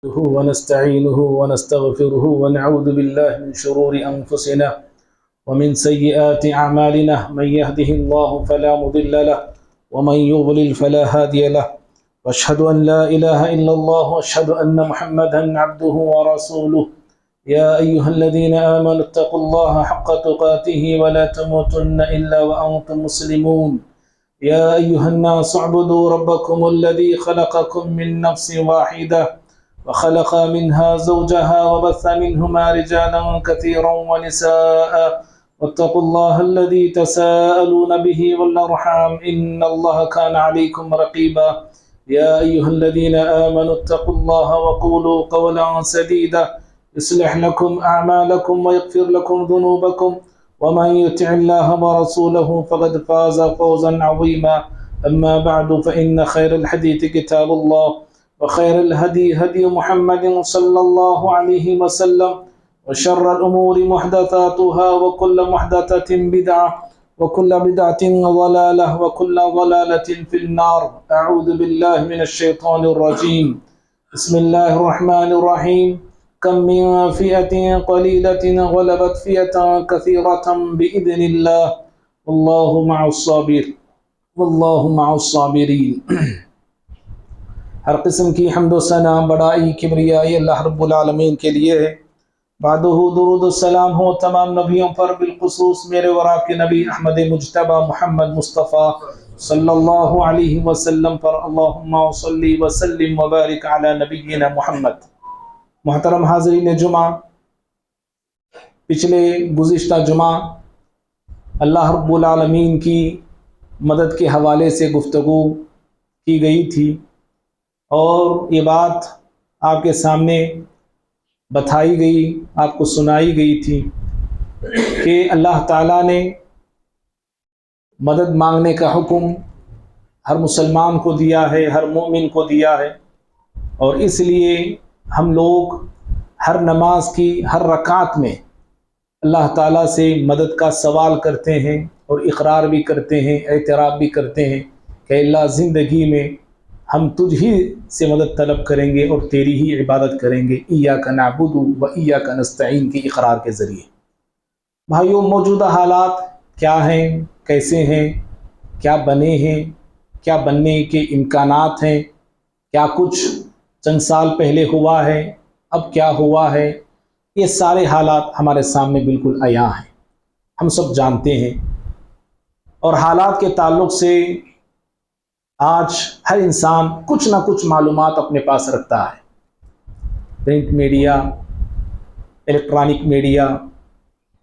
ونستعينه ونستغفره ونعوذ بالله من شرور أنفسنا ومن سيئات أعمالنا من يهده الله فلا مضل له ومن يضلل فلا هادي له وأشهد أن لا إله إلا الله وأشهد أن محمدا عبده ورسوله يا أيها الذين آمنوا اتقوا الله حق تقاته ولا تموتن إلا وأنتم مسلمون يا أيها الناس اعبدوا ربكم الذي خلقكم من نفس واحدة وخلق منها زوجها وبث منهما رجالا كثيرا ونساء واتقوا الله الذي تساءلون به والأرحام إن الله كان عليكم رقيبا يا أيها الذين آمنوا اتقوا الله وقولوا قولا سديدا يصلح لكم أعمالكم ويغفر لكم ذنوبكم ومن يطع الله ورسوله فقد فاز فوزا عظيما أما بعد فإن خير الحديث كتاب الله وخير الهدي هدي محمد صلى الله عليه وسلم وشر الأمور محدثاتها وكل محدثة بدعة وكل بدعة ضلالة وكل ضلالة في النار أعوذ بالله من الشيطان الرجيم بسم الله الرحمن الرحيم كم من فئة قليلة غلبت فئة كثيرة بإذن الله والله مع الصابرين ہر قسم کی حمد و ثنا بڑائی کبریائی اللہ رب العالمین کے لیے ہے۔ بعدہ درود السلام ہو تمام نبیوں پر، بالخصوص میرے اور آپ کے نبی احمد مجتبی محمد مصطفیٰ صلی اللہ علیہ وسلم پر۔ اللہم صلی وسلم وبارک علی نبینا محمد۔ محترم حاضرین جمعہ، پچھلے گزشتہ جمعہ اللہ رب العالمین کی مدد کے حوالے سے گفتگو کی گئی تھی، اور یہ بات آپ کے سامنے بتائی گئی، آپ کو سنائی گئی تھی کہ اللہ تعالیٰ نے مدد مانگنے کا حکم ہر مسلمان کو دیا ہے، ہر مومن کو دیا ہے، اور اس لیے ہم لوگ ہر نماز کی ہر رکعت میں اللہ تعالیٰ سے مدد کا سوال کرتے ہیں اور اقرار بھی کرتے ہیں، اعتراف بھی کرتے ہیں کہ اللہ زندگی میں ہم تجھ ہی سے مدد طلب کریں گے اور تیری ہی عبادت کریں گے، ایاک نعبد و ایاک نستعین کی اقرار کے ذریعے۔ بھائیو، موجودہ حالات کیا ہیں، کیسے ہیں، کیا بنے ہیں، کیا بننے کے امکانات ہیں، کیا کچھ چند سال پہلے ہوا ہے، اب کیا ہوا ہے، یہ سارے حالات ہمارے سامنے بالکل عیاں ہیں، ہم سب جانتے ہیں۔ اور حالات کے تعلق سے آج ہر انسان کچھ نہ کچھ معلومات اپنے پاس رکھتا ہے۔ پرنٹ میڈیا، الیکٹرانک میڈیا،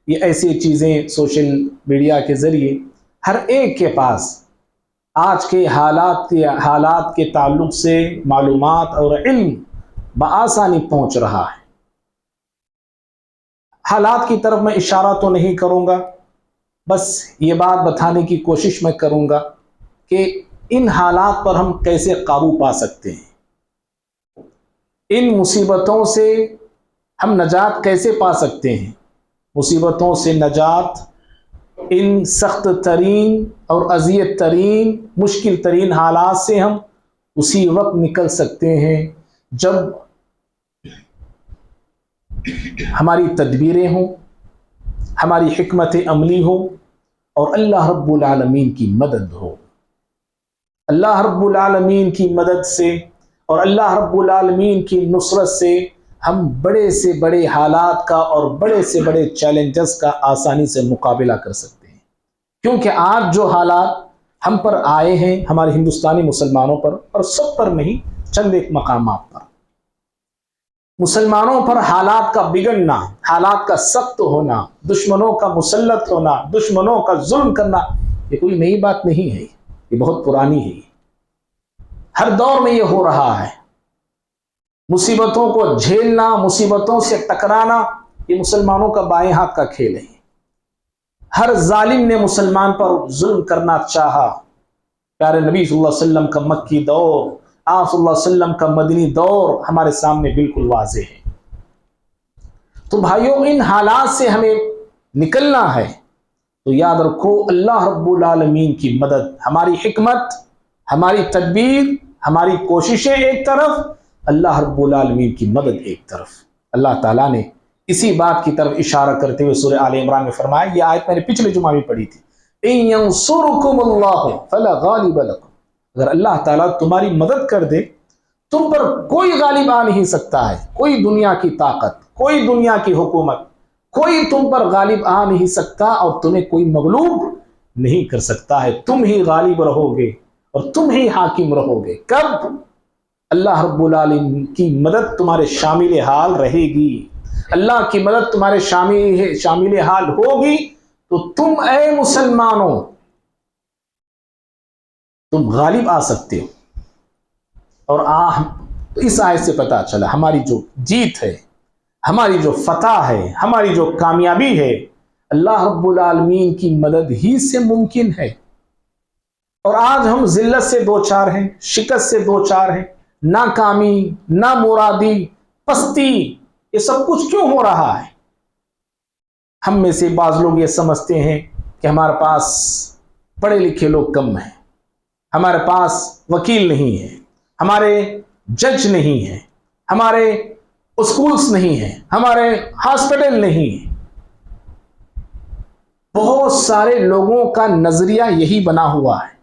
یہ ایسی چیزیں سوشل میڈیا کے ذریعے ہر ایک کے پاس آج کے حالات کے تعلق سے معلومات اور علم بآسانی پہنچ رہا ہے۔ حالات کی طرف میں اشارہ تو نہیں کروں گا، بس یہ بات بتانے کی کوشش میں کروں گا کہ ان حالات پر ہم کیسے قابو پا سکتے ہیں، ان مصیبتوں سے ہم نجات کیسے پا سکتے ہیں۔ مصیبتوں سے نجات ان سخت ترین اور اذیت ترین، مشکل ترین حالات سے ہم اسی وقت نکل سکتے ہیں جب ہماری تدبیریں ہوں، ہماری حکمت عملی ہو، اور اللہ رب العالمین کی مدد ہو۔ اللہ رب العالمین کی مدد سے اور اللہ رب العالمین کی نصرت سے ہم بڑے سے بڑے حالات کا اور بڑے سے بڑے چیلنجز کا آسانی سے مقابلہ کر سکتے ہیں، کیونکہ آج جو حالات ہم پر آئے ہیں، ہمارے ہندوستانی مسلمانوں پر، اور سب پر نہیں، چند ایک مقامات پر مسلمانوں پر حالات کا بگڑنا، حالات کا سخت ہونا، دشمنوں کا مسلط ہونا، دشمنوں کا ظلم کرنا، یہ کوئی نئی بات نہیں ہے، یہ بہت پرانی ہے۔ ہر دور میں یہ ہو رہا ہے۔ مصیبتوں کو جھیلنا، مصیبتوں سے ٹکرانا، یہ مسلمانوں کا بائیں ہاتھ کا کھیل ہے۔ ہر ظالم نے مسلمان پر ظلم کرنا چاہا۔ پیارے نبی صلی اللہ علیہ وسلم کا مکی دور، آپ صلی اللہ علیہ وسلم کا مدنی دور ہمارے سامنے بالکل واضح ہے۔ تو بھائیوں، ان حالات سے ہمیں نکلنا ہے تو یاد رکھو، اللہ رب العالمین کی مدد، ہماری حکمت، ہماری تدبیر، ہماری کوششیں ایک طرف، اللہ رب العالمین کی مدد ایک طرف۔ اللہ تعالیٰ نے اسی بات کی طرف اشارہ کرتے ہوئے سورہ آل عمران میں فرمایا، یہ آیت میں نے پچھلے جمعہ میں پڑھی تھی، ان ینصرکم اللہ فلا غالب لکم، اگر اللہ تعالیٰ تمہاری مدد کر دے تم پر کوئی غالب آ نہیں سکتا ہے، کوئی دنیا کی طاقت، کوئی دنیا کی حکومت، کوئی تم پر غالب آ نہیں سکتا اور تمہیں کوئی مغلوب نہیں کر سکتا ہے، تم ہی غالب رہو گے اور تم ہی حاکم رہو گے۔ کب؟ اللہ رب العالمین کی مدد تمہارے شامل حال رہے گی، اللہ کی مدد تمہارے شامل حال ہوگی تو تم اے مسلمانوں تم غالب آ سکتے ہو۔ اور تو اس آیت سے پتہ چلا ہماری جو جیت ہے، ہماری جو فتح ہے، ہماری جو کامیابی ہے، اللہ رب العالمین کی مدد ہی سے ممکن ہے۔ اور آج ہم ذلت سے دوچار ہیں، شکست سے دوچار ہیں، ناکامی، نامرادی، پستی، یہ سب کچھ کیوں ہو رہا ہے؟ ہم میں سے بعض لوگ یہ سمجھتے ہیں کہ ہمارے پاس پڑھے لکھے لوگ کم ہیں، ہمارے پاس وکیل نہیں ہے، ہمارے جج نہیں ہیں، ہمارے اسکولز نہیں ہیں، ہمارے ہاسپٹل نہیں ہیں۔ بہت سارے لوگوں کا نظریہ یہی بنا ہوا ہے،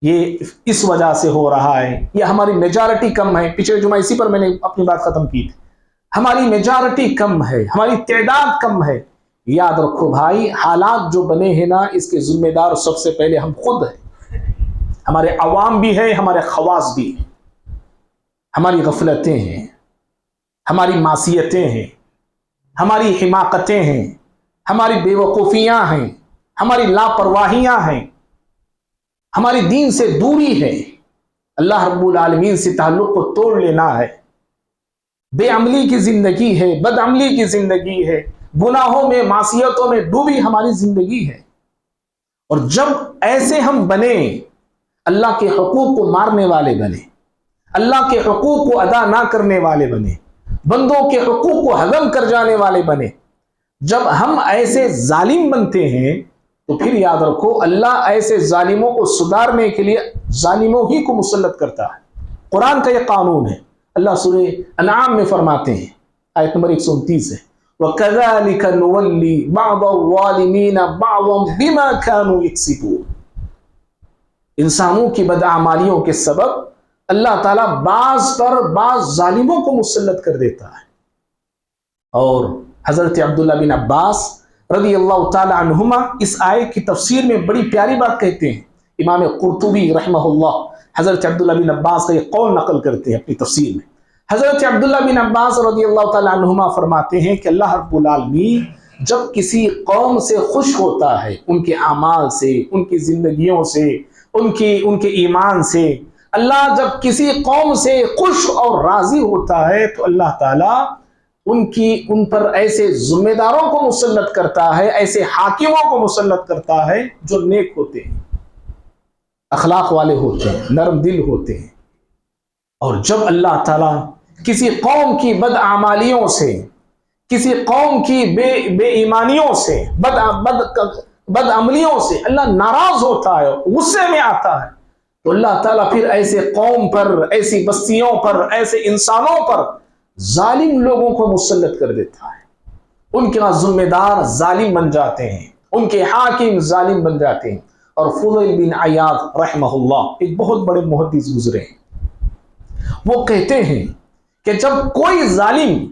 یہ اس وجہ سے ہو رہا ہے، یہ ہماری میجارٹی کم ہے۔ پچھلے جمعہ اسی پر میں نے اپنی بات ختم کی تھی، ہماری میجارٹی کم ہے، ہماری تعداد کم ہے۔ یاد رکھو بھائی، حالات جو بنے ہیں نا، اس کے ذمہ دار سب سے پہلے ہم خود ہیں، ہمارے عوام بھی ہیں، ہمارے خواص بھی ہیں، ہماری غفلتیں ہیں، ہماری معصیتیں ہیں، ہماری حماقتیں ہیں، ہماری بے وقوفیاں ہیں، ہماری لاپرواہیاں ہیں، ہماری دین سے دوری ہے، اللہ رب العالمین سے تعلق کو توڑ لینا ہے، بے عملی کی زندگی ہے، بد عملی کی زندگی ہے، گناہوں میں، معصیتوں میں ڈوبی ہماری زندگی ہے۔ اور جب ایسے ہم بنے، اللہ کے حقوق کو مارنے والے بنے، اللہ کے حقوق کو ادا نہ کرنے والے بنے، بندوں کے حقوق کو ہضم کر جانے والے بنے، جب ہم ایسے ظالم بنتے ہیں تو پھر یاد رکھو اللہ ایسے ظالموں کو سدھارنے کے لیے ظالموں ہی کو مسلط کرتا ہے۔ قرآن کا یہ قانون ہے، اللہ سورہ انعام میں فرماتے ہیں، آیت نمبر 129 ہے، وَكَذَلِكَ نُوَلِّي بَعْضَ الظَّالِمِينَ بَعْضًا بِمَا كَانُوا يَكْسِبُونَ۔ انسانوں کی بدعمالیوں کے سبب اللہ تعالیٰ بعض پر بعض ظالموں کو مسلط کر دیتا ہے۔ اور حضرت عبداللہ بن عباس رضی اللہ تعالی عنہما اس آیت کی تفسیر میں بڑی پیاری بات کہتے ہیں۔ امام قرطبی رحمہ اللہ حضرت عبداللہ بن عباس کا یہ قول نقل کرتے ہیں اپنی تفسیر میں۔ حضرت عبداللہ بن عباس رضی اللہ تعالی عنہما فرماتے ہیں کہ اللہ رب العالمین جب کسی قوم سے خوش ہوتا ہے، ان کے اعمال سے، ان کی زندگیوں سے، ان کے ایمان سے، اللہ جب کسی قوم سے خوش اور راضی ہوتا ہے تو اللہ تعالیٰ ان پر ایسے ذمہ داروں کو مسلط کرتا ہے، ایسے حاکموں کو مسلط کرتا ہے جو نیک ہوتے ہیں، اخلاق والے ہوتے ہیں، نرم دل ہوتے ہیں۔ اور جب اللہ تعالیٰ کسی قوم کی بدعمالیوں سے، کسی قوم کی بے ایمانیوں سے، بد عملیوں سے اللہ ناراض ہوتا ہے، غصے میں آتا ہے، تو اللہ تعالیٰ پھر ایسے قوم پر، ایسی بستیوں پر، ایسے انسانوں پر ظالم لوگوں کو مسلط کر دیتا ہے، ان کے ذمہ دار ظالم بن جاتے ہیں، ان کے حاکم ظالم بن جاتے ہیں۔ اور فضیل بن عیاض رحمہ اللہ ایک بہت بڑے محدث گزرے ہیں، وہ کہتے ہیں کہ جب کوئی ظالم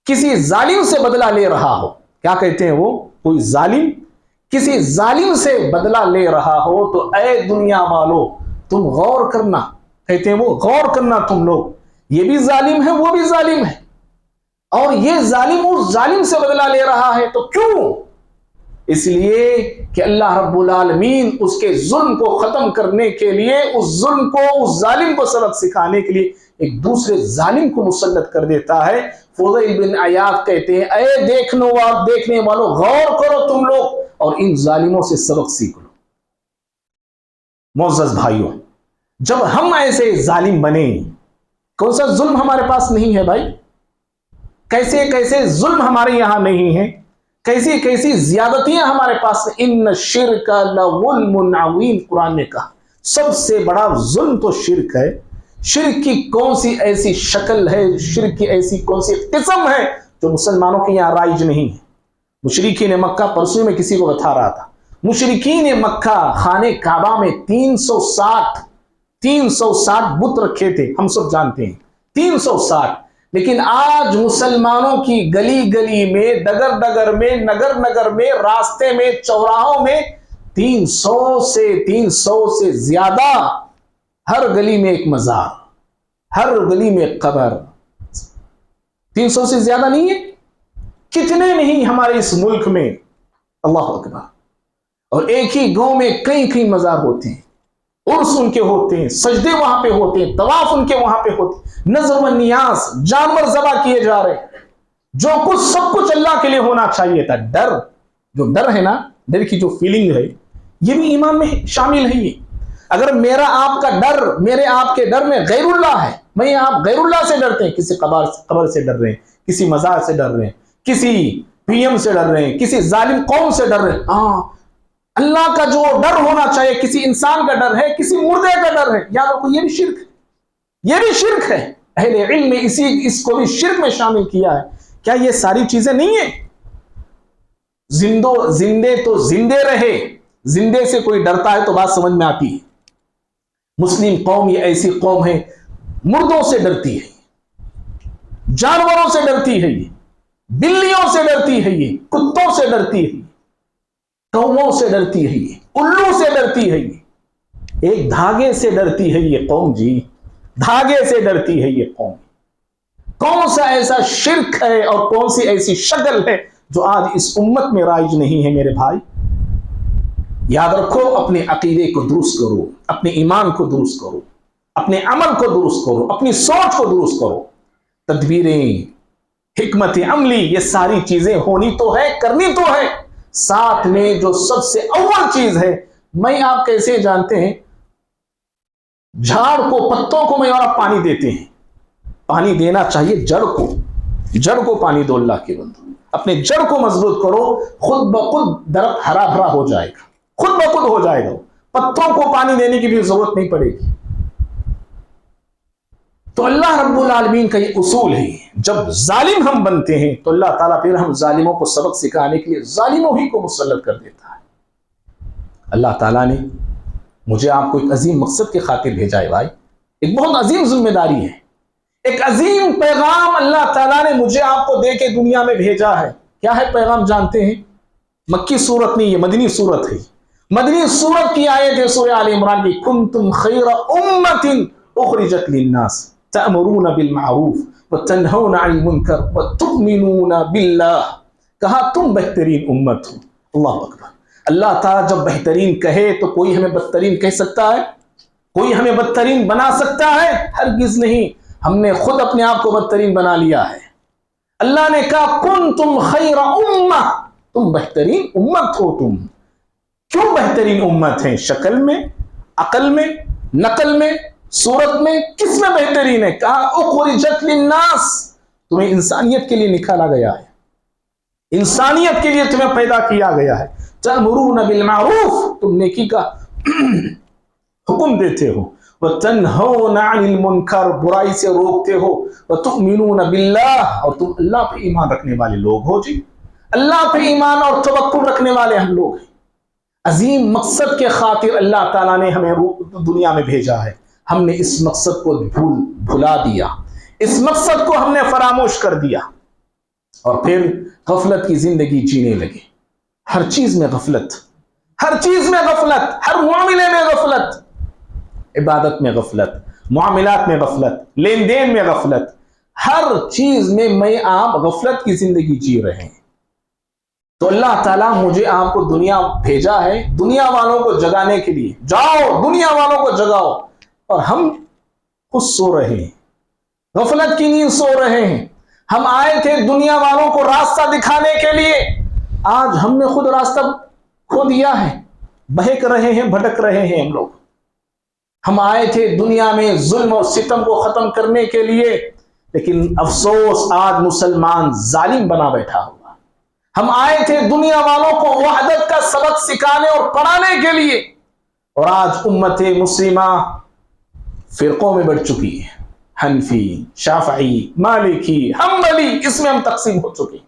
کسی ظالم سے بدلہ لے رہا ہو، کیا کہتے ہیں وہ؟ کوئی ظالم کسی ظالم سے بدلہ لے رہا ہو تو اے دنیا والو تم غور کرنا، کہتے ہیں وہ غور کرنا تم لوگ، یہ بھی ظالم ہے، وہ بھی ظالم ہے، اور یہ ظالم اس ظالم سے بدلہ لے رہا ہے تو کیوں؟ اس لیے کہ اللہ رب العالمین اس کے ظلم کو ختم کرنے کے لیے، اس ظلم کو، اس ظالم کو سبق سکھانے کے لیے ایک دوسرے ظالم کو مسلط کر دیتا ہے۔ فضیل بن عیاض کہتے ہیں اے دیکھنے والوں غور کرو تم لوگ اور ان ظالموں سے سبق سیکھ لو۔ معزز بھائیوں، جب ہم ایسے ظالم بنے، کون سا ظلم ہمارے پاس نہیں ہے بھائی؟ کیسے ظلم ہمارے یہاں نہیں ہے، کیسی زیادتیاں ہمارے پاس ہیں۔ ان الشرک لظلم عظیم، قرآن نے کہا سب سے بڑا ظلم تو شرک ہے۔ شرک کی کون سی ایسی شکل ہے، شرک کی ایسی کون سی قسم ہے جو مسلمانوں کے یہاں رائج نہیں ہے؟ مشرکین مکہ، پرسوں میں کسی کو بتا رہا تھا، مشرکین مکہ خانہ کعبہ میں 360 بت رکھے تھے، ہم سب جانتے ہیں 360۔ لیکن آج مسلمانوں کی گلی گلی میں، ڈگر ڈگر میں، نگر نگر میں، راستے میں، چوراہوں میں 300 سے زیادہ، ہر گلی میں ایک مزار، ہر گلی میں ایک قبر۔ 300 سے زیادہ نہیں ہے؟ کتنے نہیں ہمارے اس ملک میں، اللہ اکبر۔ اور ایک ہی گاؤں میں کئی مزار ہوتے ہیں، عرس ان کے ہوتے ہیں، سجدے وہاں پہ ہوتے ہیں، طواف ان کے وہاں پہ ہوتے ہیں، نظر و نیاز، جانور ذبح کیے جا رہے ہیں، جو کچھ سب کچھ اللہ کے لیے ہونا چاہیے تھا۔ ڈر ہے نا، ڈر کی جو فیلنگ ہے، یہ بھی ایمان میں شامل ہے۔ یہ اگر میرا آپ کا ڈر، میرے آپ کے ڈر میں غیر اللہ ہے، میں آپ غیر اللہ سے ڈرتے ہیں، کسی قبر سے ڈر رہے ہیں، کسی مزار سے ڈر رہے ہیں، کسی پی ایم سے ڈر رہے ہیں، کسی ظالم قوم سے ڈر رہے ہیں۔ ہاں، اللہ کا جو ڈر ہونا چاہیے، کسی انسان کا ڈر ہے، کسی مردے کا ڈر ہے، یاد رکھو یہ بھی شرک ہے، یہ بھی شرک ہے۔ اہل علم نے اس کو بھی شرک میں شامل کیا ہے۔ کیا یہ ساری چیزیں نہیں ہیں؟ زندے تو زندے رہے، زندے سے کوئی ڈرتا ہے تو بات سمجھ میں آتی ہے۔ مسلم قوم یہ ایسی قوم ہے، مردوں سے ڈرتی ہے، جانوروں سے ڈرتی ہے، یہ بلیوں سے ڈرتی ہے، یہ کتوں سے ڈرتی ہے، قوموں سے ڈرتی ہے، یہ الو سے ڈرتی ہے، یہ ایک دھاگے سے ڈرتی ہے یہ قوم، جی دھاگے سے ڈرتی ہے یہ قوم۔ کون سا ایسا شرک ہے اور کون سی ایسی شکل ہے جو آج اس امت میں رائج نہیں ہے میرے بھائی؟ یاد رکھو، اپنے عقیدے کو درست کرو، اپنے ایمان کو درست کرو، اپنے عمل کو درست کرو، اپنی سوچ کو درست کرو، تدبیریں، حکمت عملی، یہ ساری چیزیں ہونی تو ہے، کرنی تو ہے۔ ساتھ میں جو سب سے اول چیز ہے، میں آپ کیسے جانتے ہیں؟ جھاڑ کو، پتوں کو میں اور آپ پانی دیتے ہیں، پانی دینا چاہیے جڑ کو پانی دو اللہ کے بندو، اپنے جڑ کو مضبوط کرو، خود بخود درخت ہرا بھرا ہو جائے گا، خود بخود ہو جائے گا، پتوں کو پانی دینے کی بھی ضرورت نہیں پڑے گی۔ تو اللہ رب العالمین کا یہ اصول ہے، جب ظالم ہم بنتے ہیں تو اللہ تعالیٰ پھر ہم ظالموں کو سبق سکھانے کے لیے ظالموں ہی کو مسلط کر دیتا ہے۔ اللہ تعالیٰ نے مجھے آپ کو ایک عظیم مقصد کے خاطر بھیجا ہے بھائی، ایک بہت عظیم ذمہ داری ہے، ایک عظیم پیغام اللہ تعالیٰ نے مجھے آپ کو دے کے دنیا میں بھیجا ہے۔ کیا ہے پیغام جانتے ہیں؟ مکی صورت نہیں، یہ مدنی صورت ہے۔ مدنی صورت کی آیت ہے سورہ آل عمران کی، کنتم خیر امت اخرجت للناس تأمرون بالمعروف وتنہون عن المنکر وتؤمنون باللہ۔ کہا تم بہترین امت ہو۔ اللہ اکبر۔ اللہ تعالیٰ جب بہترین کہے تو کوئی ہمیں بدترین کہہ سکتا ہے؟ کوئی ہمیں بدترین بنا سکتا ہے؟ ہرگز نہیں، ہم نے خود اپنے آپ کو بدترین بنا لیا ہے۔ اللہ نے کہا کنتم خیر امہ، تم بہترین امت ہو۔ تم کیوں بہترین امت ہیں؟ شکل میں، عقل میں، نقل میں، صورت میں، کس میں بہترین ہے؟ کہا اخرجت للناس، تمہیں انسانیت کے لیے نکالا گیا ہے، انسانیت کے لیے تمہیں پیدا کیا گیا ہے۔ تأمرون بالمعروف، تم نیکی کا حکم دیتے ہو، وتنہون عن المنکر، برائی سے روکتے ہو، وتؤمنون باللہ، اور تم اللہ پہ ایمان رکھنے والے لوگ ہو۔ جی اللہ پہ ایمان اور توکل رکھنے والے ہم لوگ ہیں۔ عظیم مقصد کے خاطر اللہ تعالیٰ نے ہمیں دنیا میں بھیجا ہے، ہم نے اس مقصد کو بھلا دیا، اس مقصد کو ہم نے فراموش کر دیا، اور پھر غفلت کی زندگی جینے لگے۔ ہر چیز میں غفلت، ہر چیز میں غفلت، ہر معاملے میں غفلت، عبادت میں غفلت، معاملات میں غفلت، لین دین میں غفلت، ہر چیز میں آپ غفلت کی زندگی جی رہے ہیں۔ تو اللہ تعالیٰ مجھے آپ کو دنیا بھیجا ہے دنیا والوں کو جگانے کے لیے، جاؤ دنیا والوں کو جگاؤ، اور ہم خود سو رہے ہیں، غفلت کی نیند سو رہے ہیں۔ ہم آئے تھے دنیا والوں کو راستہ دکھانے کے لیے، آج ہم نے خود راستہ کھو دیا ہے، بہک رہے ہیں، بھٹک رہے ہیں ہم لوگ۔ ہم آئے تھے دنیا میں ظلم اور ستم کو ختم کرنے کے لیے، لیکن افسوس آج مسلمان ظالم بنا بیٹھا ہوا۔ ہم آئے تھے دنیا والوں کو وحدت کا سبق سکھانے اور پڑھانے کے لیے، اور آج امت مسلمہ فرقوں میں بڑھ چکی ہے، حنفی، شافعی، مالکی، حنبلی، اس میں ہم تقسیم ہو چکے ہیں۔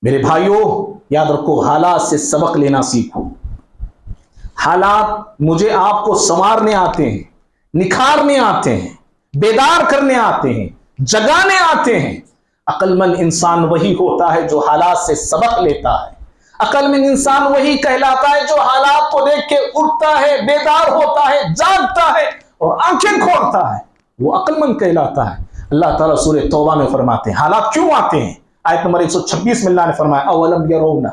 میرے بھائیوں یاد رکھو، حالات سے سبق لینا سیکھو۔ حالات مجھے آپ کو سنوارنے آتے ہیں، نکھارنے آتے ہیں، بیدار کرنے آتے ہیں، جگانے آتے ہیں۔ عقل مند انسان وہی ہوتا ہے جو حالات سے سبق لیتا ہے۔ عقل مند انسان وہی کہلاتا ہے جو حالات کو دیکھ کے اٹھتا ہے، بیدار ہوتا ہے، جاگتا ہے اور آنکھیں کھولتا ہے، وہ عقل مند کہلاتا ہے۔ اللہ تعالیٰ سورہ توبہ میں فرماتے ہیں حالات کیوں آتے ہیں۔ آیت نمبر 126 میں اللہ نے فرمایا اولم یرون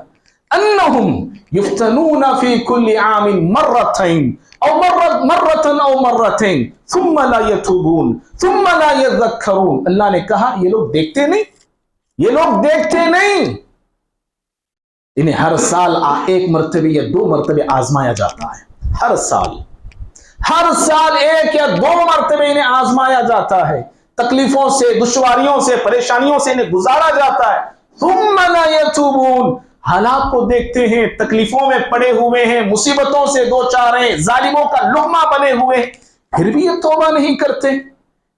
انہم یفتنون فی کل عام مرتین او مرتن او مرتین ثم لا یتوبون ثم لا یذکرون۔ اللہ نے کہا یہ لوگ دیکھتے نہیں، یہ لوگ دیکھتے نہیں، انہیں ہر سال ایک مرتبہ یا دو مرتبہ آزمایا جاتا ہے۔ ہر سال ایک یا دو مرتبہ انہیں آزمایا جاتا ہے، تکلیفوں سے، دشواریوں سے، پریشانیوں سے انہیں گزارا جاتا ہے۔ ثم لا یتوبون، حالات کو دیکھتے ہیں، تکلیفوں میں پڑے ہوئے ہیں، مصیبتوں سے دو چار ہیں، ظالموں کا لقمہ بنے ہوئے ہیں، پھر بھی یہ توبہ نہیں کرتے۔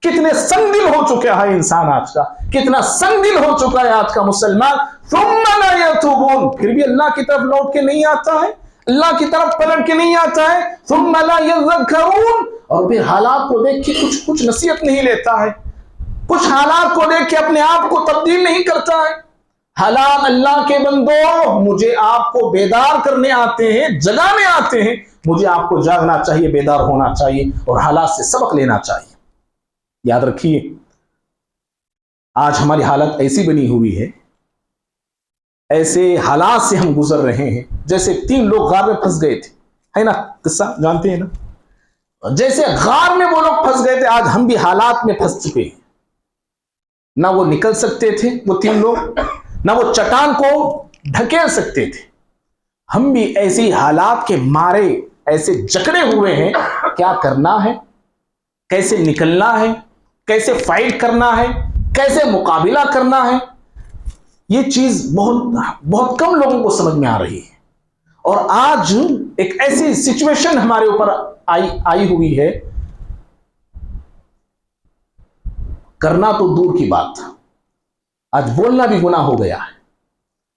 کتنے سنگ دل ہو چکا ہے انسان آج کا، کتنا سنگ دل ہو چکا ہے آج کا مسلمان۔ ثم لا یتوبون، پھر بھی اللہ کی طرف لوٹ کے نہیں آتا ہے، اللہ کی طرف پلٹ کے نہیں آتا ہے۔ ثم لا یذکرون، اور پھر حالات کو دیکھ کے کچھ نصیحت نہیں لیتا ہے، کچھ حالات کو دیکھ کے اپنے آپ کو تبدیل نہیں کرتا ہے۔ حالات اللہ کے بندو مجھے آپ کو بیدار کرنے آتے ہیں، جگانے آتے ہیں، مجھے آپ کو جاگنا چاہیے، بیدار ہونا چاہیے اور حالات سے سبق لینا چاہیے۔ یاد رکھیے آج ہماری حالت ایسی بنی ہوئی ہے، ایسے حالات سے ہم گزر رہے ہیں جیسے 3 لوگ غار میں پھنس گئے تھے، ہے نا، قصہ جانتے ہیں نا، جیسے غار میں وہ لوگ پھنس گئے تھے، آج ہم بھی حالات میں پھنس چکے ہیں۔ نہ وہ نکل سکتے تھے وہ 3 لوگ، نہ وہ چٹان کو ڈھکیل سکتے تھے، ہم بھی ایسی حالات کے مارے ایسے جکڑے ہوئے ہیں۔ کیا کرنا ہے، کیسے نکلنا ہے، کیسے فائٹ کرنا ہے، کیسے مقابلہ کرنا ہے، یہ چیز بہت کم لوگوں کو سمجھ میں آ رہی ہے۔ اور آج ایک ایسی سچویشن ہمارے اوپر آئی ہوئی ہے، کرنا تو دور کی بات، آج بولنا بھی گناہ ہو گیا ہے،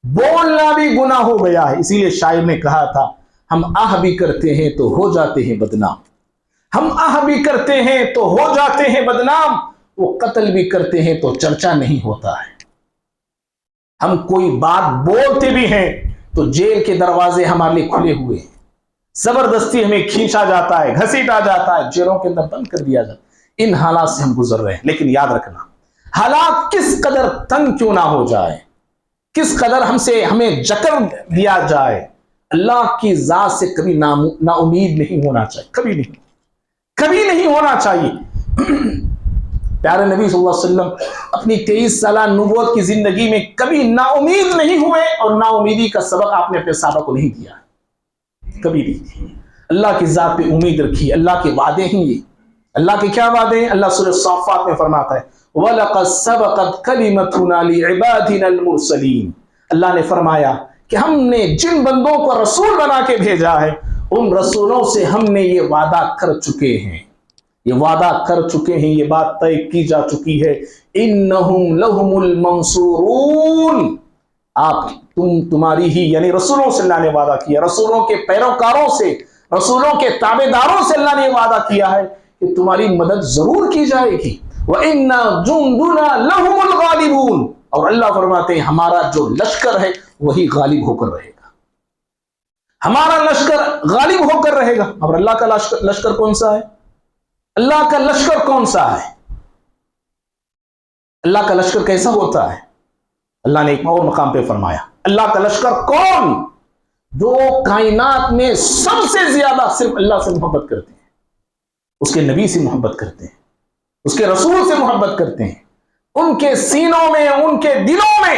بولنا بھی گناہ ہو گیا ہے۔ اسی لیے شاعر نے کہا تھا ہم آہ بھی کرتے ہیں تو ہو جاتے ہیں بدنام، ہم آہ بھی کرتے ہیں تو ہو جاتے ہیں بدنام، وہ قتل بھی کرتے ہیں تو چرچا نہیں ہوتا ہے۔ ہم کوئی بات بولتے بھی ہیں تو جیل کے دروازے ہمارے لیے کھلے ہوئے ہیں، زبردستی ہمیں کھینچا جاتا ہے، گھسیٹا جاتا ہے، جیلوں کے اندر بند کر دیا جاتا ہے۔ ان حالات سے ہم گزر رہے ہیں، لیکن یاد رکھنا حالات کس قدر تنگ کیوں نہ ہو جائے، کس قدر ہمیں جکڑ دیا جائے، اللہ کی ذات سے کبھی نا امید نہیں ہونا چاہیے، کبھی نہیں ہونا چاہیے۔ پیارے نبی صلی اللہ علیہ وسلم اپنی 23 سالہ نبوت کی زندگی میں کبھی نا امید نہیں ہوئے، اور نا امیدی کا سبق آپ نے اپنے صحابہ کو نہیں دیا، کبھی نہیں۔ اللہ کی ذات پہ امید رکھی، اللہ کے وعدے ہیں یہ، اللہ کے کیا وعدے ہیں؟ اللہ سورہ صافات میں فرماتا ہے وَلَقَدْ سَبَقَتْ كَلِمَتُنَا لِعِبَادِنَا الْمُرْسَلِينَ، اللہ نے فرمایا کہ ہم نے جن بندوں کو رسول بنا کے بھیجا ہے ان رسولوں سے ہم نے یہ وعدہ کر چکے ہیں، یہ وعدہ کر چکے ہیں، یہ بات طے کی جا چکی ہے، انہم لہم المنصورون، تمہاری ہی یعنی رسولوں سے اللہ نے وعدہ کیا، رسولوں کے پیروکاروں سے، رسولوں کے تابعداروں سے اللہ نے یہ وعدہ کیا ہے کہ تمہاری مدد ضرور کی جائے گی۔ وَإِنَّ جُنْدُنَا لَهُمُ الْغَالِبُونَ، اور اللہ فرماتے ہیں ہمارا جو لشکر ہے وہی غالب ہو کر رہے گا، ہمارا لشکر غالب ہو کر رہے گا۔ اور اللہ کا لشکر کون سا ہے؟ اللہ کا لشکر کون سا ہے؟ اللہ کا لشکر کیسا ہوتا ہے؟ اللہ نے ایک اور مقام پہ فرمایا اللہ کا لشکر کون؟ جو کائنات میں سب سے زیادہ صرف اللہ سے محبت کرتے ہیں، اس کے نبی سے محبت کرتے ہیں، اس کے رسول سے محبت کرتے ہیں، ان کے سینوں میں، ان کے دلوں میں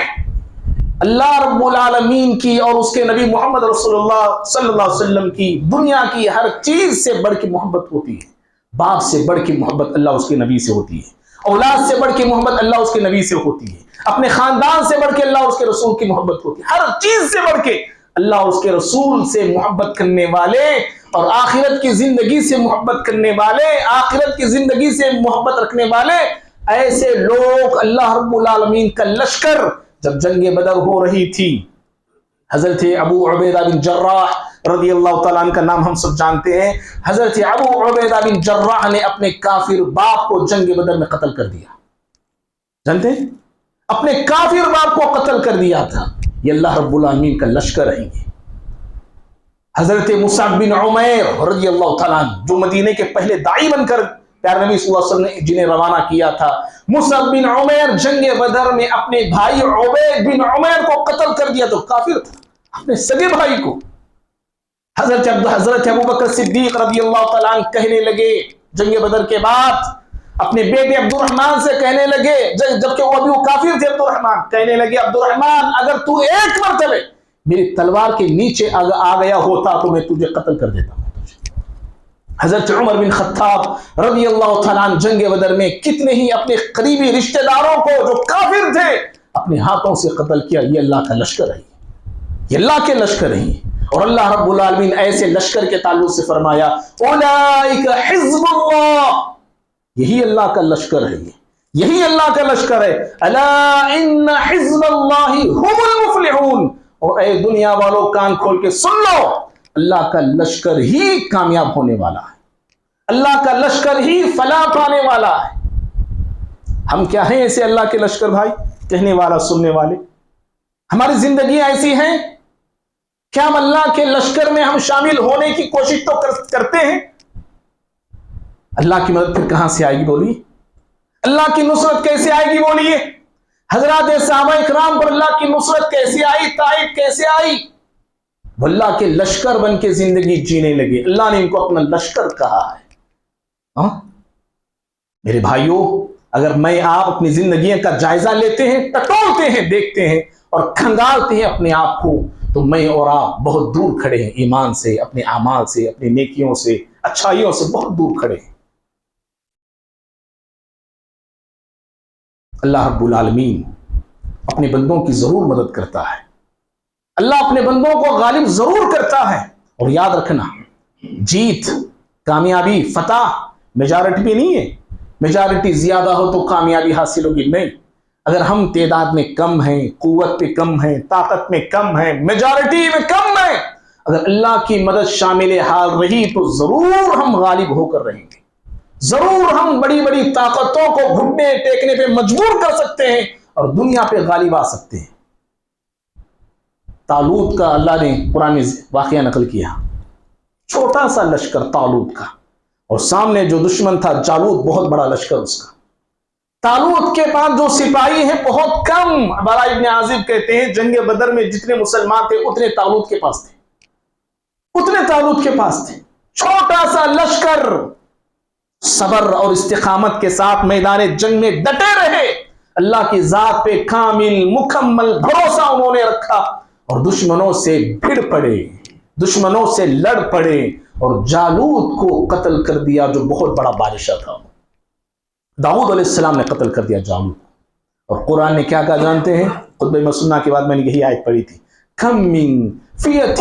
اللہ رب العالمین کی اور اس کے نبی محمد رسول اللہ صلی اللہ علیہ وسلم کی، دنیا کی ہر چیز سے بڑھ کے محبت ہوتی ہے۔ باپ سے بڑھ کے محبت اللہ اس کے نبی سے ہوتی ہے، اولاد سے بڑھ کے محبت اللہ اس کے نبی سے ہوتی ہے، اپنے خاندان سے بڑھ کے اللہ اس کے رسول کی محبت ہوتی ہے، ہر چیز سے بڑھ کے اللہ اس کے رسول سے محبت کرنے والے اور آخرت کی زندگی سے محبت کرنے والے، آخرت کی زندگی سے محبت رکھنے والے ایسے لوگ، اللہ رب العالمین کا لشکر جب جنگ بدر ہو رہی تھی، حضرت ابو عبیدہ بن جراح رضی اللہ تعالیٰ عنہ کا نام ہم سب جانتے ہیں، حضرت ابو عبیدہ بن جراح نے اپنے کافر باپ کو جنگ بدر میں قتل کر دیا. جانتے ہیں؟ اپنے کافر باپ کو قتل کر دیا تھا. یہ اللہ رب العالمین کا لشکر ہے. حضرت مصعب بن عمیر رضی اللہ تعالیٰ عنہ جو مدینے کے پہلے داعی بن کر پیارے نبی صلی اللہ علیہ وسلم نے جنہیں روانہ کیا تھا، مصعب بن عمیر جنگ بدر میں اپنے بھائی عبید بن عمیر کو قتل کر دیا. تو کافر تھا، اپنے سگے بھائی کو. حضرت ابوبکر صدیق رضی اللہ تعالیٰ عنہ کہنے لگے جنگ بدر کے بعد اپنے بیٹے عبد الرحمن سے کہنے لگے، جبکہ وہ ابھی وہ کافر تھے، عبد الرحمن کہنے لگے عبد الرحمن اگر تو ایک مرتبہ میری تلوار کے نیچے آ گیا ہوتا تو میں تجھے قتل کر دیتا ہوں. حضرت عمر بن خطاب رضی اللہ تعالیٰ عنہ جنگ بدر میں کتنے ہی اپنے قریبی رشتہ داروں کو جو کافر تھے اپنے ہاتھوں سے قتل کیا. یہ اللہ کا لشکر ہے، یہ اللہ کے لشکر ہیں. اور اللہ رب العالمین ایسے لشکر کے تعلق سے فرمایا اولئک حزب اللہ، یہی اللہ کا لشکر ہے، یہی اللہ کا لشکر ہے. الا ان حزب اللہ هم المفلحون. اور اے دنیا والوں کان کھول کے سن لو، اللہ کا لشکر ہی کامیاب ہونے والا ہے، اللہ کا لشکر ہی فلاح پانے والا ہے. ہم کیا ہیں ایسے اللہ کے لشکر بھائی، کہنے والا سننے والے؟ ہماری زندگی ایسی ہیں کیا ہم اللہ کے لشکر میں ہم شامل ہونے کی کوشش تو کرتے ہیں؟ اللہ کی مدد پھر کہاں سے آئے گی بولیے؟ اللہ کی نصرت کیسے آئے گی بولیے؟ حضرات صحابہ اکرام پر اللہ کی نصرت کیسے آئی، تائید کیسے آئی؟ وہ اللہ کے لشکر بن کے زندگی جینے لگے. اللہ نے ان کو اپنا لشکر کہا ہے. میرے بھائیوں، اگر میں آپ اپنی زندگیوں کا جائزہ لیتے ہیں، ٹٹولتے ہیں، دیکھتے ہیں اور کھنگالتے ہیں اپنے آپ کو، تو میں اور آپ بہت دور کھڑے ہیں ایمان سے، اپنے اعمال سے، اپنی نیکیوں سے، اچھائیوں سے بہت دور کھڑے ہیں. اللہ رب العالمین اپنے بندوں کی ضرور مدد کرتا ہے، اللہ اپنے بندوں کو غالب ضرور کرتا ہے. اور یاد رکھنا، جیت، کامیابی، فتح میجارٹی بھی نہیں ہے. میجارٹی زیادہ ہو تو کامیابی حاصل ہوگی، نہیں. اگر ہم تعداد میں کم ہیں، قوت پہ کم ہیں، طاقت میں کم ہیں، میجارٹی میں کم ہیں، اگر اللہ کی مدد شامل حال رہی تو ضرور ہم غالب ہو کر رہیں گے. ضرور ہم بڑی بڑی طاقتوں کو گھٹنے ٹیکنے پہ مجبور کر سکتے ہیں اور دنیا پہ غالب آ سکتے ہیں. طالوت کا اللہ نے قرآن میں واقعہ نقل کیا. چھوٹا سا لشکر طالوت کا، اور سامنے جو دشمن تھا جالوت، بہت بڑا لشکر اس کا. طالوت کے پاس جو سپاہی ہیں بہت کم. براء ابن عازب کہتے ہیں جنگ بدر میں جتنے مسلمان تھے اتنے طالوت کے پاس تھے، اتنے طالوت کے پاس تھے. چھوٹا سا لشکر صبر اور استقامت کے ساتھ میدان جنگ میں ڈٹے رہے. اللہ کی ذات پہ کامل مکمل بھروسہ انہوں نے رکھا اور دشمنوں سے بھڑ پڑے، دشمنوں سے لڑ پڑے اور جالوت کو قتل کر دیا جو بہت بڑا بادشاہ تھا. داؤد علیہ السلام نے قتل کر دیا جالوت. اور قرآن نے کیا کہا جانتے ہیں؟ خطبہ مسنہ کے بعد میں نے یہی آیت پڑھی تھی، کم من فیۃ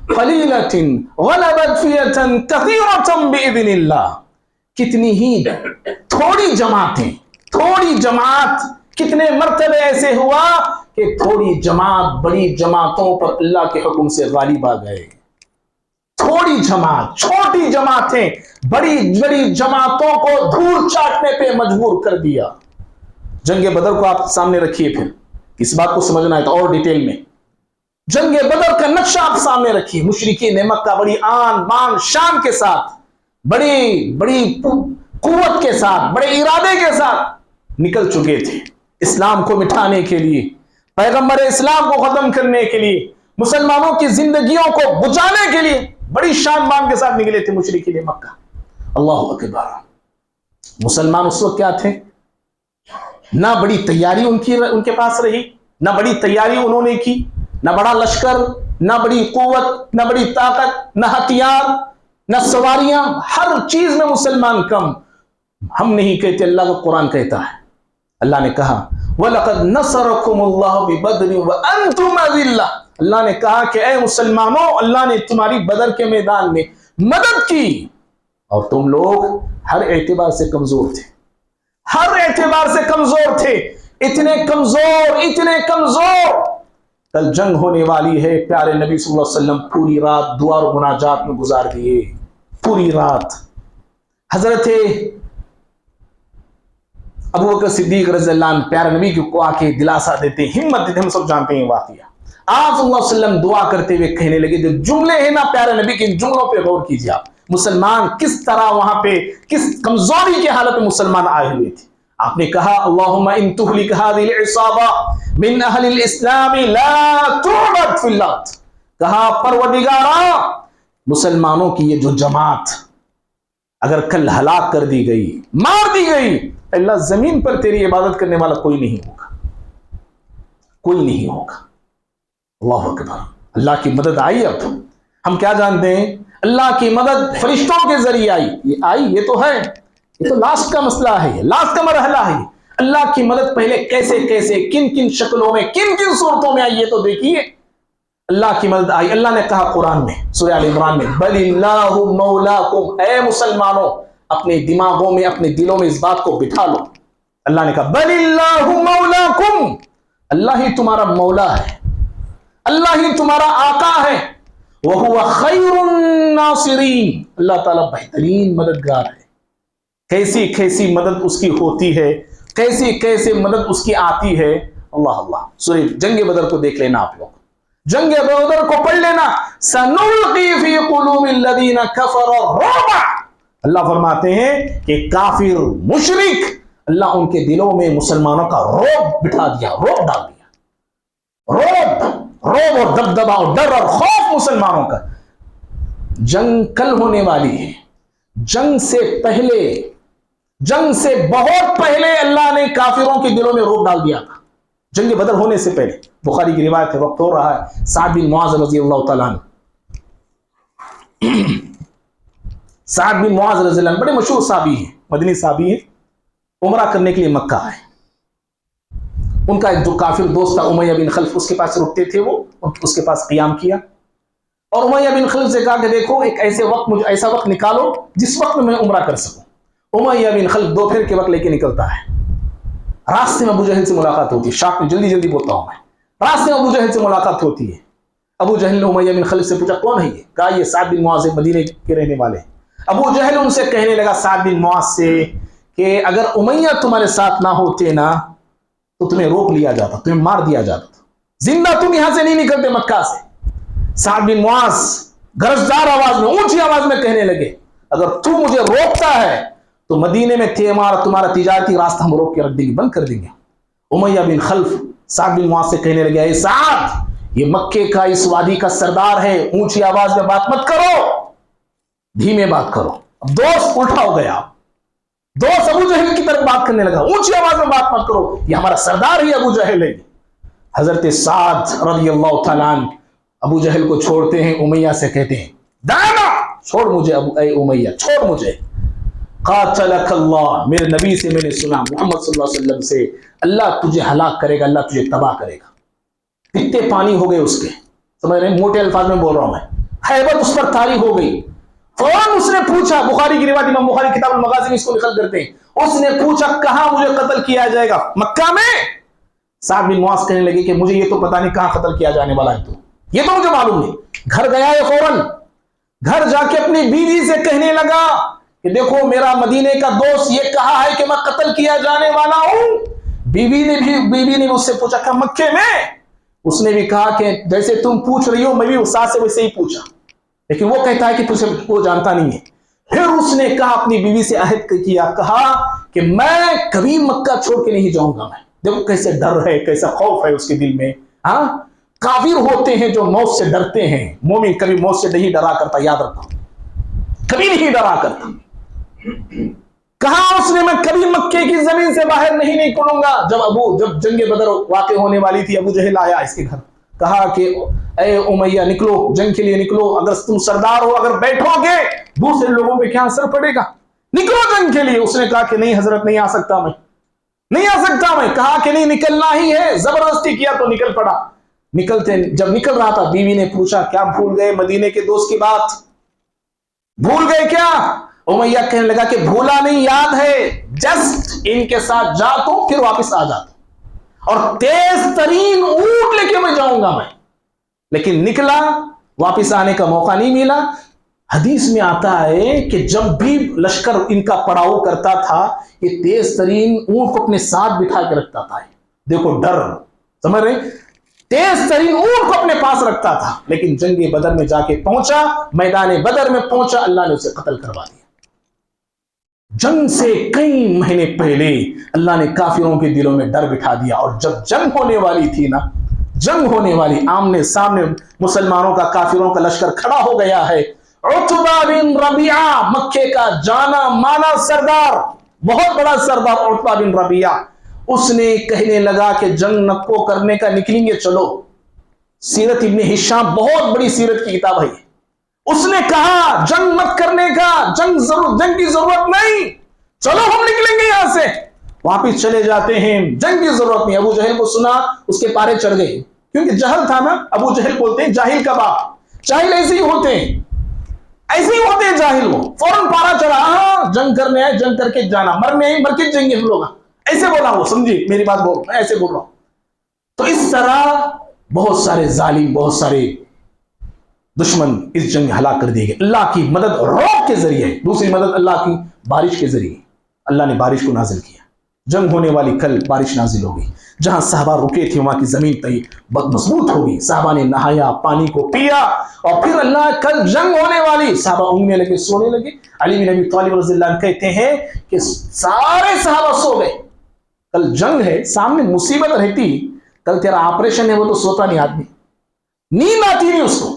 قلیلۃ غلبت فیۃ کثیرۃ باذن اللہ. کتنی ہی تھوڑی جماعتیں، تھوڑی جماعت کتنے مرتبے ایسے ہوا کہ تھوڑی جماعت بڑی جماعتوں پر اللہ کے حکم سے غالب آ گئے. تھوڑی جماعت، چھوٹی جماعتیں بڑی بڑی جماعتوں کو دھول چاٹنے پہ مجبور کر دیا. جنگ بدر کو آپ سامنے رکھیے، پھر اس بات کو سمجھنا ہے تو اور ڈیٹیل میں جنگ بدر کا نقشہ آپ سامنے رکھیے. مشرکین مکہ بڑی آن بان شان کے ساتھ، بڑی بڑی قوت کے ساتھ، بڑے ارادے کے ساتھ نکل چکے تھے اسلام کو مٹھانے کے لیے، پیغمبر اسلام کو ختم کرنے کے لیے، مسلمانوں کی زندگیوں کو بچانے کے لیے بڑی شان بان کے ساتھ نکلے تھے مشرکین مکہ. اللہ اکبر. مسلمان اس وقت کیا تھے؟ نہ بڑی تیاری ان کے پاس رہی، نہ بڑی تیاری انہوں نے کی، نہ بڑا لشکر، نہ بڑی قوت، نہ بڑی طاقت، نہ ہتھیار، نہ سواریاں. ہر چیز میں مسلمان کم. ہم نہیں کہتے، اللہ کا قرآن کہتا ہے. اللہ نے کہا وَلَقَدْ نَصَرَكُمُ اللَّهُ بِبَدْرٍ وَأَنْتُمْ أَذِلَّةٌ. اللہ نے کہا کہ اے مسلمانوں، اللہ نے تمہاری بدر کے میدان میں مدد کی، اور تم لوگ ہر اعتبار سے کمزور تھے، ہر اعتبار سے کمزور تھے، اتنے کمزور. کل جنگ ہونے والی ہے، پیارے نبی صلی اللہ علیہ وسلم پوری رات دعا اور مناجات میں گزار دیے، پوری رات. حضرت ابو بکر صدیق رضی اللہ عنہ پیارے نبی کو آ کے دلاسا دیتے ہیں، ہمت دیتے ہیں. ہم سب جانتے ہیں واقعہ. آپ صلی اللہ علیہ وسلم دعا کرتے ہوئے کہنے لگے، جو جملے ہیں نا پیارے نبی کے، جملوں پہ غور کیجیے آپ. مسلمان کس طرح وہاں پہ کس کمزوری کی حالت میں مسلمان آئے ہوئے تھے. آپ نے کہا اللہم ان تہلک هذه العصابہ من اہل الاسلام لا تعبد فی الارض. کہا پروردگارا، مسلمانوں کی یہ جو جماعت اگر کل ہلاک کر دی گئی، مار دی گئی، اللہ زمین پر تیری عبادت کرنے والا کوئی نہیں ہوگا، کوئی نہیں ہوگا. اللہ اکبر. اللہ کی مدد آئی. اب ہم کیا جانتے ہیں؟ اللہ کی مدد فرشتوں کے ذریعے آئی. یہ آئی، یہ تو ہے، یہ تو لاسٹ کا مسئلہ ہے، لاسٹ کا مرحلہ ہے. اللہ کی مدد پہلے کیسے کیسے، کن کن شکلوں میں، کن کن صورتوں میں آئی، یہ تو دیکھیے. اللہ کی مدد آئی. اللہ نے کہا قرآن میں سورہ آل عمران میں، بل اللہ مولاکم. اے مسلمانوں، اپنے دماغوں میں، اپنے دلوں میں اس بات کو بٹھا لو. اللہ نے کہا بل اللہ مولاکم، اللہ ہی تمہارا مولا ہے، اللہ ہی تمہارا آقا ہے. وَهُوَ خَيْرُ النَّاصِرِينَ، اللہ تعالیٰ بہترین مددگار ہے. کیسی کیسی مدد اس کی ہوتی ہے، کیسی کیسے مدد اس کی آتی ہے. اللہ اللہ. سورہ جنگ بدر کو دیکھ لینا آپ لوگ، جنگ بدر کو پڑھ لینا. سَنُلْقِي فِي قُلُوبِ الَّذِينَ كَفَرُوا الرُّعْبَ. اللہ فرماتے ہیں کہ کافر مشرک، اللہ ان کے دلوں میں مسلمانوں کا رعب بٹھا دیا، رعب ڈال دیا، رعب اور دبدبا اور ڈر اور خوف مسلمانوں کا. جنگ کل ہونے والی ہے. جنگ سے پہلے، جنگ سے بہت پہلے اللہ نے کافروں کے دلوں میں رعب ڈال دیا تھا، جنگ بدر ہونے سے پہلے. بخاری کی روایت ہے، وقت ہو رہا ہے. سعد بن معاذ رضی اللہ تعالیٰ عنہ، سعد بن معاذ رضی اللہ عنہ بڑے مشہور صحابی ہیں، مدنی صحابی ہیں. عمرہ کرنے کے لیے مکہ آئے. ان کا ایک جو کافر دوست تھا امیہ بن خلف، اس کے پاس رکتے تھے، وہ اس کے پاس قیام کیا اور امیہ بن خلف سے کہا کہ دیکھو ایک ایسے وقت، مجھے ایسا وقت نکالو جس وقت میں عمرہ کر سکوں. امیہ بن خلف دوپہر کے وقت لے کے نکلتا ہے. راستے میں ابو جہل سے ملاقات ہوتی ہے. شاپ میں جلدی جلدی بولتا ہوں میں. راستے میں ابو جہل سے ملاقات ہوتی ہے. ابو جہل نے امیہ بن خلف سے پوچھا کون ہے یہ؟ کہا یہ سعد بن معاذ مدینے کے رہنے والے. ابو جہل ان سے کہنے لگا سعد بن معاذ سے کہ اگر امیہ تمہارے ساتھ نہ ہوتے نا تو تمہیں روک لیا جاتا، تمہیں مار دیا جاتا تھا، زندہ تم یہاں سے نہیں نکلتے مکہ سے. سعد بن معاذ گرجدار آواز میں، اونچی آواز میں کہنے لگے اگر تو مجھے روکتا ہے تو مدینے میں تمہارا تجارتی راستہ ہم روک کے رکھ دیں گے، بند کر دیں گے. امیہ بن خلف سعد بن معاذ سے کہنے لگے اے سعد، یہ مکے کا اس وادی کا سردار ہے، اونچی آواز میں بات مت کرو، دھیمے بات کرو. اب دوست الٹا ہو گیا، دوست ابو جہل کی طرف بات کرنے لگا، اونچی آواز میں بات مت کرو، یہ ہمارا سردار ہی ابو جہل ہے. حضرت سعد رضی اللہ تعالیٰ عنہ ابو جہل کو چھوڑتے ہیں، امیہ سے کہتے ہیں دانا چھوڑ مجھے، اے امیہ چھوڑ مجھے. قاتلک اللہ، میرے نبی سے میں نے سنا، محمد صلی اللہ علیہ وسلم سے، اللہ تجھے ہلاک کرے گا، اللہ تجھے تباہ کرے گا. کتنے پانی ہو گئے اس کے، سمجھ رہے ہیں، موٹے الفاظ میں بول رہا ہوں میں. ہیبت اس پر طاری ہو گئی. فوراً اس نے پوچھا، بخاری کی روایت امام بخاری کتاب المغازی میں اس کو نقل کرتے ہیں، اس نے پوچھا کہاں مجھے قتل کیا جائے گا؟ مکہ میں. سعد بن معاذ کہنے لگے کہ مجھے یہ تو پتہ نہیں کہاں قتل کیا جانے والا ہے، تو یہ تو مجھے معلوم نہیں. گھر گیا ہے، فوراً گھر جا کے اپنی بیوی سے کہنے لگا کہ دیکھو میرا مدینے کا دوست یہ کہا ہے کہ میں قتل کیا جانے والا ہوں. بیوی نے اس سے پوچھا کہ مکے میں؟ اس نے بھی کہا کہ جیسے تم پوچھ رہی ہو میں بھی اس ساتھ سے ویسے ہی پوچھا، لیکن وہ کہتا ہے کہ تجھے وہ جانتا نہیں ہے. پھر اس نے کہا اپنی بیوی سے عہد کیا، کہا کہ میں کبھی مکہ چھوڑ کے نہیں جاؤں گا. میں دیکھو کیسے ڈر ہے، کیسا خوف ہے اس کے دل میں. ہاں، کافر ہوتے ہیں جو موت سے ڈرتے ہیں، مومن کبھی موت سے نہیں ڈرا کرتا، یاد رکھو، کبھی نہیں ڈرا کرتا. کہا اس نے میں کبھی مکے کی زمین سے باہر نہیں نکلوں گا. جب جنگ بدر واقع ہونے والی تھی، ابو جہل آیا اس کے گھر، کہا کہ اے امیہ نکلو، جنگ کے لیے نکلو، اگر تم سردار ہو، اگر بیٹھو گے دوسرے لوگوں پہ کیا اثر پڑے گا، نکلو جنگ کے لیے. اس نے کہا کہ نہیں حضرت، نہیں آ سکتا میں، نہیں آ سکتا میں. کہا کہ نہیں نکلنا ہی ہے، زبردستی کیا تو نکل پڑا. جب نکل رہا تھا بیوی نے پوچھا کیا بھول گئے مدینے کے دوست کی بات؟ بھول گئے کیا؟ امیہ کہنے لگا کہ بھولا نہیں، یاد ہے، جسٹ ان کے ساتھ جاتا ہوں پھر واپس آ جاتا ہوں، اور تیز ترین اونٹ لے کے میں جاؤں گا میں، لیکن نکلا، واپس آنے کا موقع نہیں ملا۔ حدیث میں آتا ہے کہ جب بھی لشکر ان کا پڑاؤ کرتا تھا، یہ تیز ترین اونٹ کو اپنے ساتھ بٹھا کے رکھتا تھا۔ دیکھو ڈر، سمجھ رہے؟ تیز ترین اونٹ کو اپنے پاس رکھتا تھا، لیکن جنگ بدر میں جا کے پہنچا، میدان بدر میں پہنچا، اللہ نے اسے قتل کروا دیا۔ جنگ سے کئی مہینے پہلے اللہ نے کافروں کے دلوں میں ڈر بٹھا دیا، اور جب جنگ ہونے والی تھی نا، جنگ ہونے والی، آمنے سامنے مسلمانوں کا کافروں کا لشکر کھڑا ہو گیا ہے، عتبہ بن ربیعہ، مکے کا جانا مانا سردار، بہت بڑا سردار عتبہ بن ربیعہ، اس نے کہنے لگا کہ جنگ نکو کرنے کا نکلیں گے، چلو۔ سیرت ابن ہشام بہت بڑی سیرت کی کتاب ہے، اس نے کہا جنگ مت کرنے کا، جنگ کی ضرورت نہیں، چلو ہم نکلیں گے یہاں سے، واپس چلے جاتے ہیں، جنگ کی ضرورت نہیں۔ ابو جہل کو سنا، اس کے پارے چڑھ گئے، کیونکہ جہل تھا نا، ابو جہل بولتے ہیں جاہل کا باپ، جاہل ایسے ہی ہوتے ہیں، ایسے ہی ہوتے ہیں جاہل، وہ فوراً پارا چڑھا، ہاں جنگ کرنے آئے، جنگ کر کے جانا، مرنے آئے، مر کے جائیں گے ہم لوگ، ایسے بولا وہ، سمجھی میری بات، بول میں ایسے بول رہا ہوں۔ تو اس طرح بہت سارے ظالم، بہت سارے دشمن اس جنگ ہلاک کر دیے گئے، اللہ کی مدد روح کے ذریعے۔ دوسری مدد اللہ کی بارش کے ذریعے، اللہ نے بارش کو نازل کیا، جنگ ہونے والی کل بارش نازل ہوگی، جہاں صحابہ رکے تھے وہاں کی زمین مضبوط ہوگی، صحابہ نے نہایا، پانی کو پیا، اور پھر اللہ کل جنگ ہونے والی، صحابہ اونگنے لگے، سونے لگے۔ علی بن ابی طالب رضی اللہ عنہ کہتے ہیں کہ سارے صحابہ سو گئے، کل جنگ ہے، سامنے مصیبت رہتی، کل تیرا آپریشن ہے، وہ تو سوتا نہیں آدمی، نیند آتی نہیں اس کو،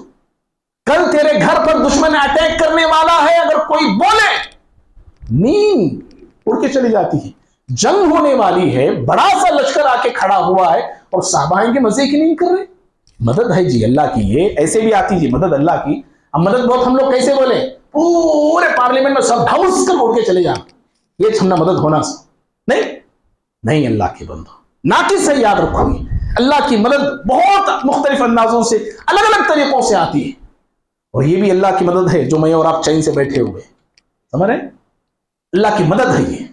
کل تیرے گھر پر دشمن اٹیک کرنے والا ہے، اگر کوئی بولے نیند اڑ کے چلی جاتی ہے۔ جنگ ہونے والی ہے، بڑا سا لشکر آ کے کھڑا ہوا ہے، اور صحابہ ان کے مزے کی نہیں کر رہے۔ مدد ہے جی اللہ کی، یہ ایسے بھی آتی جی مدد اللہ کی۔ اب مدد بہت ہم لوگ کیسے بولے، پورے پارلیمنٹ میں سب ڈھوس کر اڑ کے چلے جانا، یہ چھمنا مدد ہونا نہیں، نہیں اللہ کے بندو، ناقص ہے، یاد رکھو گی، اللہ کی مدد بہت مختلف اندازوں سے، الگ الگ طریقوں سے آتی ہے، اور یہ بھی اللہ کی مدد ہے جو میں اور آپ چین سے بیٹھے ہوئے، سمجھ رہے ہیں؟ اللہ کی مدد ہے یہ۔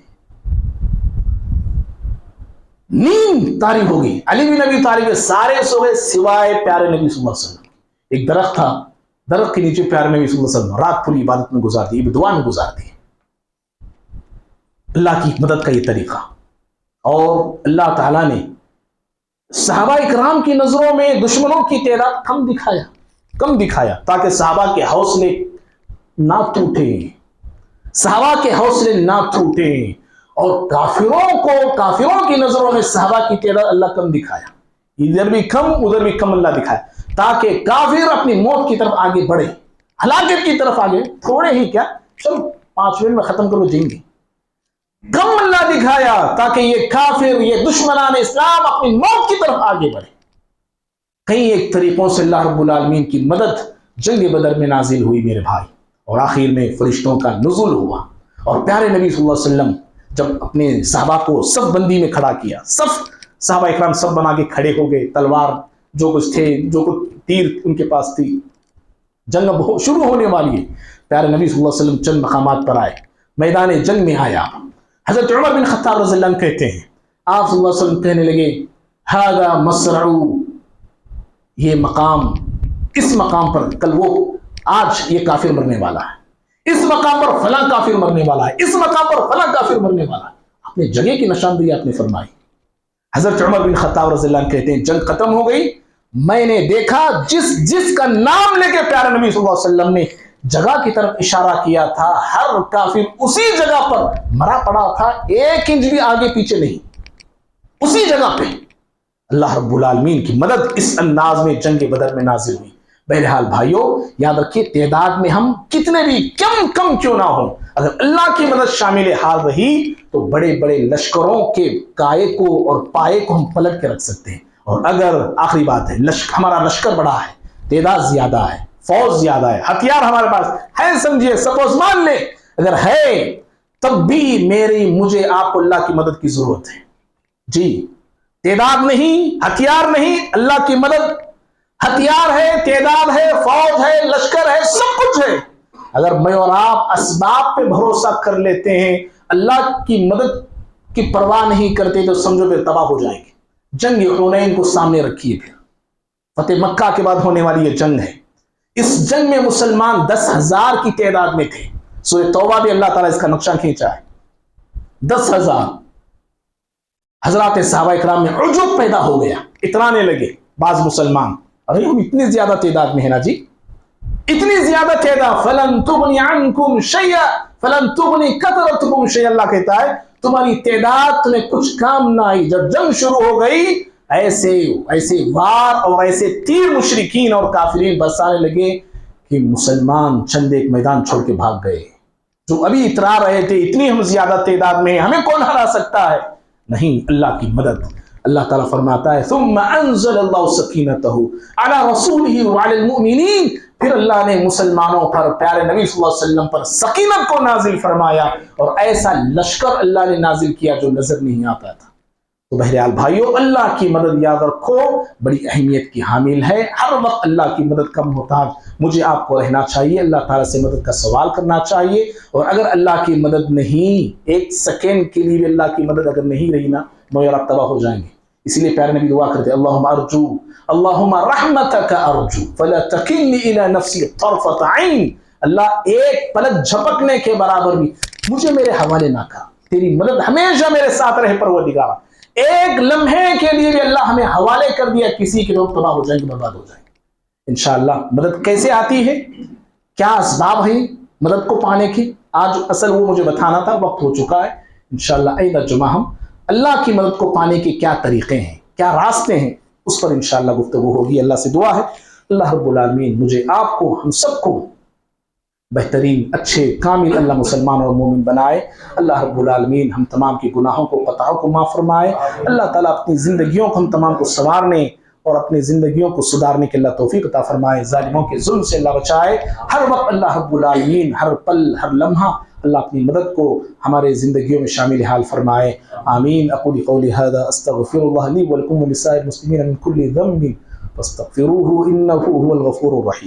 نیند طاری ہوگی، علی بن ابی طالب سارے سو گئے سوائے پیارے نبی صلی اللہ علیہ وسلم۔ ایک درخت تھا، درخت کے نیچے پیارے نبی صلی اللہ علیہ وسلم رات پوری عبادت میں گزارتی، دعا میں گزارتی۔ اللہ کی مدد کا یہ طریقہ، اور اللہ تعالیٰ نے صحابہ اکرام کی نظروں میں دشمنوں کی تعداد کم دکھایا تاکہ صحابہ کے حوصلے نہ ٹوٹے، صحابہ کے حوصلے نہ ٹوٹے، اور کافروں کی نظروں میں صحابہ کی تعداد اللہ کم دکھایا، ادھر بھی کم ادھر بھی کم اللہ دکھایا، تاکہ کافر اپنی موت کی طرف آگے بڑھے، ہلاکت کی طرف آگے، تھوڑے ہی کیا، چلو 5 منٹ میں ختم کرو جائیں گے، کم اللہ دکھایا تاکہ یہ کافر، یہ دشمنان اسلام اپنی موت کی طرف آگے بڑھے۔ کئی ایک طریقوں سے اللہ رب العالمین کی مدد جنگ بدر میں نازل ہوئی میرے بھائی، اور آخر میں فرشتوں کا نزول ہوا، اور پیارے نبی صلی اللہ علیہ وسلم جب اپنے صحابہ کو صف بندی میں کھڑا کیا، صحابہ اکرام صف بنا کے کھڑے ہو گئے، تلوار جو کچھ تھے، جو کچھ تیر ان کے پاس تھی، جنگ اب شروع ہونے والی ہے، پیارے نبی صلی اللہ علیہ وسلم چند مقامات پر آئے، میدان جنگ میں آیا۔ حضرت عمر بن خطاب رضی اللہ عنہ کہتے ہیں، آپ صلی اللہ علیہ وسلم کہنے لگے، ہذا مصرع، یہ مقام، اس مقام پر کل وہ، آج یہ کافر مرنے والا ہے، اس مقام پر فلاں کافر مرنے والا ہے، اس مقام پر فلاں کافر مرنے والا ہے، اپنے جگہ کی نشاندہی آپ نے فرمائی۔ حضرت عمر بن خطاب رضی اللہ عنہ کہتے ہیں، جنگ ختم ہو گئی، میں نے دیکھا جس کا نام لے کے پیارے نبی صلی اللہ علیہ وسلم نے جگہ کی طرف اشارہ کیا تھا، ہر کافر اسی جگہ پر مرا پڑا تھا، 1 انچ بھی آگے پیچھے نہیں، اسی جگہ پہ۔ اللہ رب العالمین کی مدد اس انداز میں جنگ بدر میں نازل ہوئی۔ بہرحال بھائیوں، یاد رکھیے، تعداد میں ہم کتنے بھی کم کیوں نہ ہوں، اگر اللہ کی مدد شامل حال رہی تو بڑے بڑے لشکروں کے کائے کو اور پائے کو ہم پلٹ کے رکھ سکتے ہیں۔ اور اگر آخری بات ہے، ہمارا لشکر بڑا ہے، تعداد زیادہ ہے، فوج زیادہ ہے، ہتھیار ہمارے پاس ہے، سمجھیے، سپوز مان لیں اگر ہے، تب بھی مجھے آپ کو اللہ کی مدد کی ضرورت ہے جی۔ تعداد نہیں، ہتھیار نہیں، اللہ کی مدد، ہتھیار ہے، تعداد ہے، فوج ہے، لشکر ہے، سب کچھ ہے، اگر میں اور آپ اسباب پہ بھروسہ کر لیتے ہیں، اللہ کی مدد کی پرواہ نہیں کرتے، تو سمجھو پھر تباہ ہو جائیں گے۔ جنگ حنین کو سامنے رکھیے، پھر فتح مکہ کے بعد ہونے والی یہ جنگ ہے۔ اس جنگ میں مسلمان 10,000 کی تعداد میں تھے۔ سورہ توبہ بھی اللہ تعالیٰ اس کا نقشہ کھینچا ہے۔ 10,000۔ حضرات صحابہ اکرام میں عجب پیدا ہو گیا، اترانے لگے بعض مسلمان، ارے ہم اتنی زیادہ تعداد میں ہیں نا جی، اتنی زیادہ تعداد، فلن تغنی عنکم شیئا فلن تغنی کثرتکم شیئا، اللہ کہتا ہے تمہاری تعداد تمہیں کچھ کام نہ آئی۔ جب جنگ شروع ہو گئی، ایسے وار اور ایسے تیر مشرکین اور کافرین برسانے لگے کہ مسلمان چند ایک میدان چھوڑ کے بھاگ گئے۔ جو ابھی اترا رہے تھے اتنی ہم زیادہ تعداد میں ہیں، ہمیں کون ہرا سکتا ہے؟ نہیں، اللہ کی مدد۔ اللہ تعالیٰ فرماتا ہے ثم انزل اللہ سکینتہ علی رسولہ وعلی المؤمنین، پھر اللہ نے مسلمانوں پر، پیارے نبی صلی اللہ علیہ وسلم پر سکینت کو نازل فرمایا، اور ایسا لشکر اللہ نے نازل کیا جو نظر نہیں آتا تھا۔ تو بہرحال بھائیو، اللہ کی مدد یاد رکھو بڑی اہمیت کی حامل ہے۔ ہر وقت اللہ کی مدد کا محتاج مجھے آپ کو رہنا چاہیے، اللہ تعالیٰ سے مدد کا سوال کرنا چاہیے، اور اگر اللہ کی مدد نہیں، ایک سیکنڈ کے لیے بھی اللہ کی مدد اگر نہیں رہی نا، میں اور آپ تباہ ہو جائیں گے۔ اسی لیے پیارے نبی دعا کرتے اللہم ارجو، اللہم رحمتک ارجو فلا تکلنی الی نفسی طرفۃ عین، اللہ ایک پلک جھپکنے کے برابر بھی مجھے میرے حوالے نہ کر، تیری مدد ہمیشہ میرے ساتھ رہے پروردگار۔ ایک لمحے کے لیے بھی اللہ ہمیں حوالے کر دیا کسی کے، لوگ تباہ ہو جائیں گے، برباد ہو جائیں گے۔ انشاءاللہ مدد کیسے آتی ہے، کیا اسباب ہیں مدد کو پانے کی، آج اصل وہ مجھے بتانا تھا، وقت ہو چکا ہے۔ انشاءاللہ آئندہ جمعہ ہم اللہ کی مدد کو پانے کے کیا طریقے ہیں، کیا راستے ہیں، اس پر انشاءاللہ گفتگو ہوگی۔ اللہ سے دعا ہے اللہ رب العالمین مجھے، آپ کو، ہم سب کو بہترین، اچھے، کامل اللہ مسلمان اور مومن بنائے۔ اللہ رب العالمین ہم تمام کی گناہوں کو، خطاؤں کو معاف فرمائے۔ اللہ تعالیٰ اپنی زندگیوں کو ہم تمام کو سنوارنے اور اپنی زندگیوں کو سدھارنے کے اللہ توفیق عطا فرمائے۔ ظالموں کے ظلم سے اللہ بچائے۔ ہر وقت اللہ رب العالمین، ہر پل، ہر لمحہ اللہ اپنی مدد کو ہمارے زندگیوں میں شامل حال فرمائے۔ آمین۔ اقول قولی ھذا استغفر اللہ لی ولکم ولسائر المسلمین من کل ذنب فاستغفروہ انہ ھو الغفور الرحیم۔